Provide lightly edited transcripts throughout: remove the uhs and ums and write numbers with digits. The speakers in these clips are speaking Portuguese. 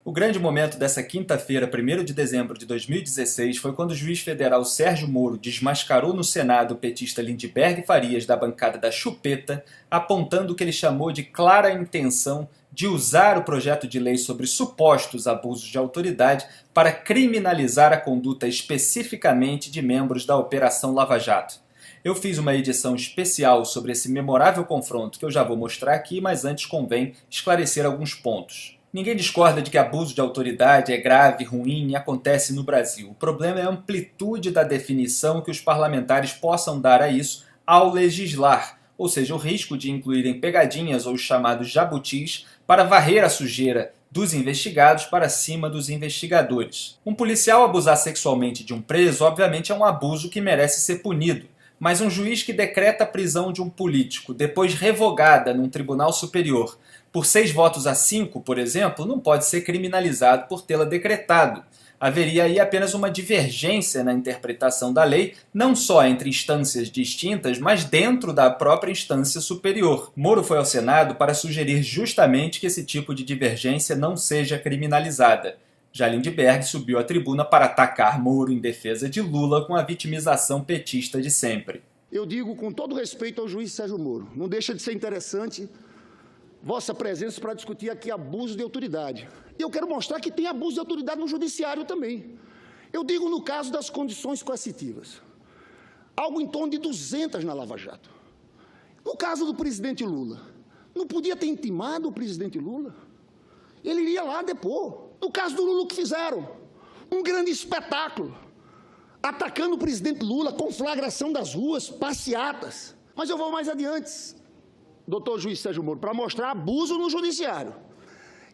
O grande momento dessa quinta-feira, 1º de dezembro de 2016, foi quando o juiz federal Sérgio Moro desmascarou no Senado o petista Lindbergh Farias da bancada da Chupeta, apontando o que ele chamou de clara intenção de usar o projeto de lei sobre supostos abusos de autoridade para criminalizar a conduta especificamente de membros da Operação Lava Jato. Eu fiz uma edição especial sobre esse memorável confronto que eu já vou mostrar aqui, mas antes convém esclarecer alguns pontos. Ninguém discorda de que abuso de autoridade é grave, ruim e acontece no Brasil. O problema é a amplitude da definição que os parlamentares possam dar a isso ao legislar, ou seja, o risco de incluírem pegadinhas ou os chamados jabutis para varrer a sujeira dos investigados para cima dos investigadores. Um policial abusar sexualmente de um preso, obviamente, é um abuso que merece ser punido. Mas um juiz que decreta a prisão de um político, depois revogada num tribunal superior, por 6 votos a 5, por exemplo, não pode ser criminalizado por tê-la decretado. Haveria aí apenas uma divergência na interpretação da lei, não só entre instâncias distintas, mas dentro da própria instância superior. Moro foi ao Senado para sugerir justamente que esse tipo de divergência não seja criminalizada. Já Lindbergh subiu à tribuna para atacar Moro em defesa de Lula com a vitimização petista de sempre. Eu digo com todo respeito ao juiz Sérgio Moro, não deixa de ser interessante vossa presença para discutir aqui abuso de autoridade. E eu quero mostrar que tem abuso de autoridade no judiciário também. Eu digo no caso das condições coercitivas. Algo em torno de 200 na Lava Jato. No caso do presidente Lula, não podia ter intimado o presidente Lula? Ele iria lá depor. No caso do Lula, o que fizeram? Um grande espetáculo, atacando o presidente Lula, conflagração das ruas, passeatas. Mas eu vou mais adiante, doutor juiz Sérgio Moro, para mostrar abuso no judiciário.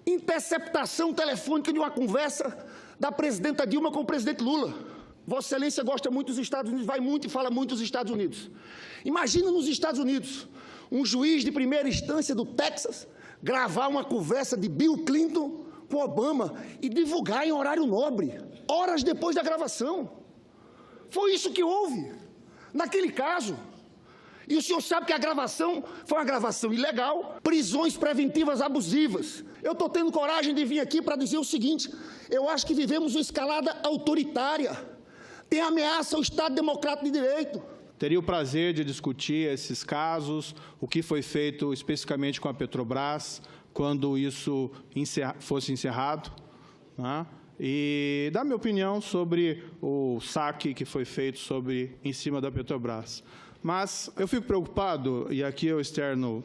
Interceptação telefônica de uma conversa da presidenta Dilma com o presidente Lula. Vossa Excelência gosta muito dos Estados Unidos, vai muito e fala muito dos Estados Unidos. Imagina nos Estados Unidos, um juiz de primeira instância do Texas gravar uma conversa de Bill Clinton com Obama e divulgar em horário nobre, horas depois da gravação. Foi isso que houve naquele caso. E o senhor sabe que a gravação foi uma gravação ilegal, prisões preventivas abusivas. Eu estou tendo coragem de vir aqui para dizer o seguinte: eu acho que vivemos uma escalada autoritária, tem ameaça ao Estado Democrático de Direito. Teria o prazer de discutir esses casos, o que foi feito especificamente com a Petrobras, quando isso fosse encerrado, né? E dar minha opinião sobre o saque que foi feito em cima da Petrobras. Mas eu fico preocupado, e aqui eu externo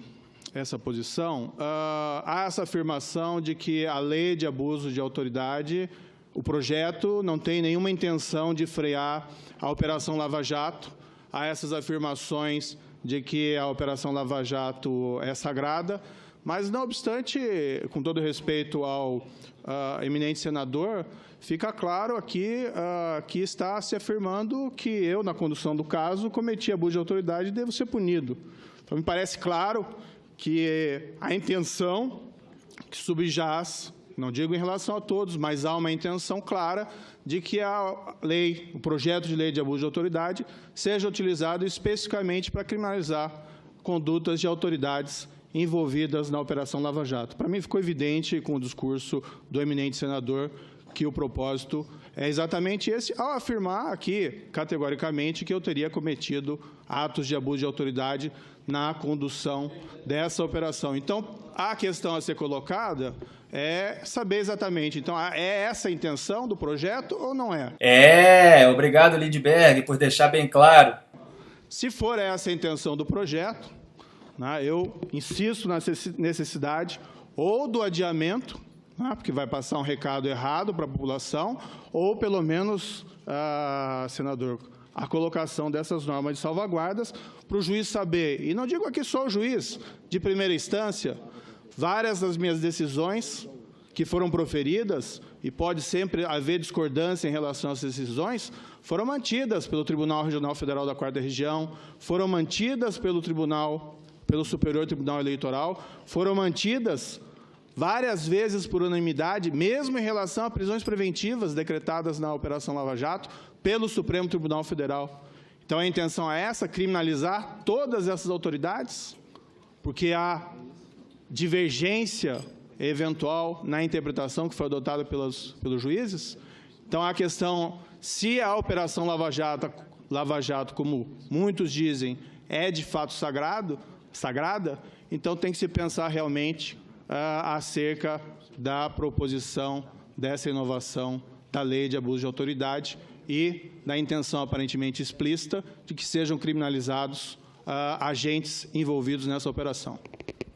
essa posição, há essa afirmação de que a lei de abuso de autoridade, o projeto não tem nenhuma intenção de frear a Operação Lava Jato. Há essas afirmações de que a Operação Lava Jato é sagrada, mas, não obstante, com todo respeito ao eminente senador, fica claro aqui que está se afirmando que eu, na condução do caso, cometi abuso de autoridade e devo ser punido. Então, me parece claro que a intenção que subjaz, não digo em relação a todos, mas há uma intenção clara de que a lei, o projeto de lei de abuso de autoridade, seja utilizado especificamente para criminalizar condutas de autoridades envolvidas na Operação Lava Jato. Para mim, ficou evidente com o discurso do eminente senador que o propósito é exatamente esse, ao afirmar aqui, categoricamente, que eu teria cometido atos de abuso de autoridade na condução dessa operação. Então, a questão a ser colocada é saber exatamente, então, é essa a intenção do projeto ou não é? Obrigado, Lindbergh, por deixar bem claro. Se for essa a intenção do projeto, né, eu insisto na necessidade ou do adiamento, porque vai passar um recado errado para a população, ou, pelo menos, senador, a colocação dessas normas de salvaguardas para o juiz saber. E não digo aqui só o juiz de primeira instância, várias das minhas decisões que foram proferidas, e pode sempre haver discordância em relação às decisões, foram mantidas pelo Tribunal Regional Federal da 4ª Região, foram mantidas pelo Superior Tribunal Eleitoral, foram mantidas várias vezes por unanimidade, mesmo em relação a prisões preventivas decretadas na Operação Lava Jato, pelo Supremo Tribunal Federal. Então, a intenção é essa, criminalizar todas essas autoridades, porque há divergência eventual na interpretação que foi adotada pelos juízes? Então, a questão, se a Operação Lava Jato, como muitos dizem, é de fato sagrada, então tem que se pensar realmente acerca da proposição dessa inovação da lei de abuso de autoridade e da intenção aparentemente explícita de que sejam criminalizados agentes envolvidos nessa operação.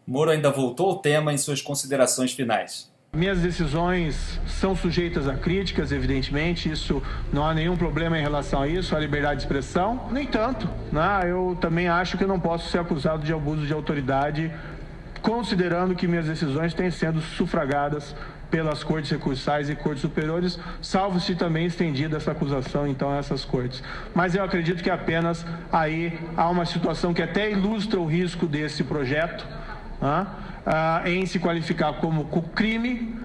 Moro ainda voltou ao tema em suas considerações finais. Minhas decisões são sujeitas a críticas, evidentemente, isso não há nenhum problema em relação a isso, a liberdade de expressão. No entanto, eu também acho que não posso ser acusado de abuso de autoridade, considerando que minhas decisões têm sendo sufragadas pelas cortes recursais e cortes superiores, salvo se também estendida essa acusação, então, a essas cortes. Mas eu acredito que apenas aí há uma situação que até ilustra o risco desse projeto, em se qualificar como crime,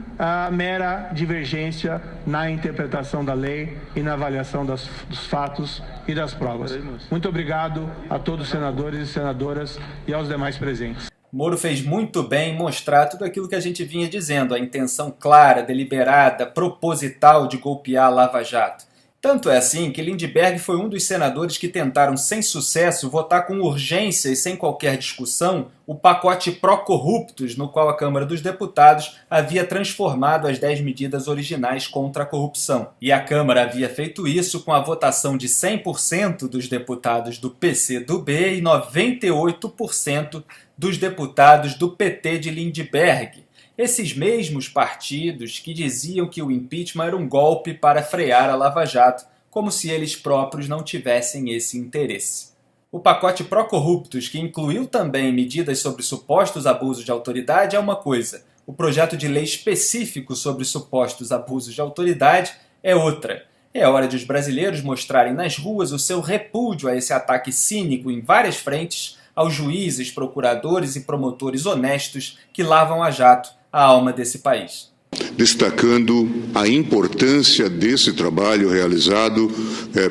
mera divergência na interpretação da lei e na avaliação dos fatos e das provas. Muito obrigado a todos os senadores e senadoras e aos demais presentes. Moro fez muito bem em mostrar tudo aquilo que a gente vinha dizendo, a intenção clara, deliberada, proposital de golpear a Lava Jato. Tanto é assim que Lindbergh foi um dos senadores que tentaram, sem sucesso, votar com urgência e sem qualquer discussão o pacote pró-corruptos, no qual a Câmara dos Deputados havia transformado as 10 medidas originais contra a corrupção. E a Câmara havia feito isso com a votação de 100% dos deputados do PCdoB e 98% dos deputados do PT de Lindbergh. Esses mesmos partidos que diziam que o impeachment era um golpe para frear a Lava Jato, como se eles próprios não tivessem esse interesse. O pacote pró-corruptos, que incluiu também medidas sobre supostos abusos de autoridade, é uma coisa. O projeto de lei específico sobre supostos abusos de autoridade é outra. É hora de os brasileiros mostrarem nas ruas o seu repúdio a esse ataque cínico em várias frentes aos juízes, procuradores e promotores honestos que lavam a jato a alma desse país. Destacando a importância desse trabalho realizado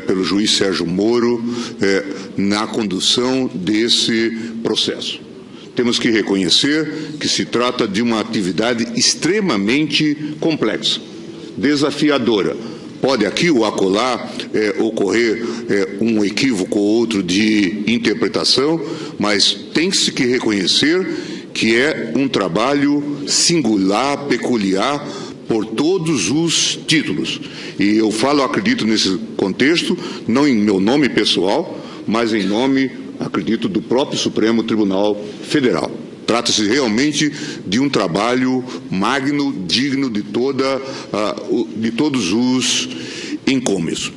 pelo juiz Sérgio Moro na condução desse processo. Temos que reconhecer que se trata de uma atividade extremamente complexa, desafiadora. Pode aqui ou acolá ocorrer um equívoco ou outro de interpretação, mas tem-se que reconhecer que é um trabalho singular, peculiar, por todos os títulos. E eu acredito nesse contexto, não em meu nome pessoal, mas em nome, acredito, do próprio Supremo Tribunal Federal. Trata-se realmente de um trabalho magno, digno de todos os encômios.